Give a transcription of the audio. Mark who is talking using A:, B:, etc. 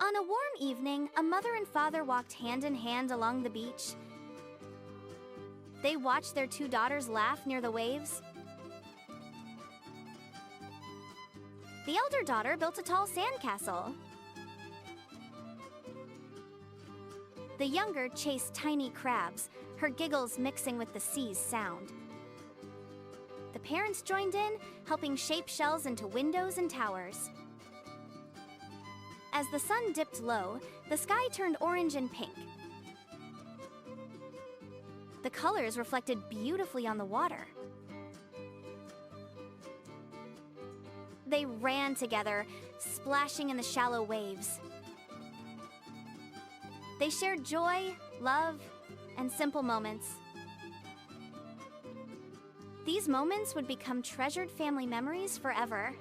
A: On a warm evening, a mother and father walked hand in hand along the beach. They watched their two daughters laugh near the waves. The elder daughter built a tall sandcastle. The younger chased tiny crabs, her giggles mixing with the sea's sound. The parents joined in, helping shape shells into windows and towers. As the sun dipped low, the sky turned orange and pink. The colors reflected beautifully on the water. They ran together, splashing in the shallow waves. They shared joy, love, and simple moments. These moments would become treasured family memories forever.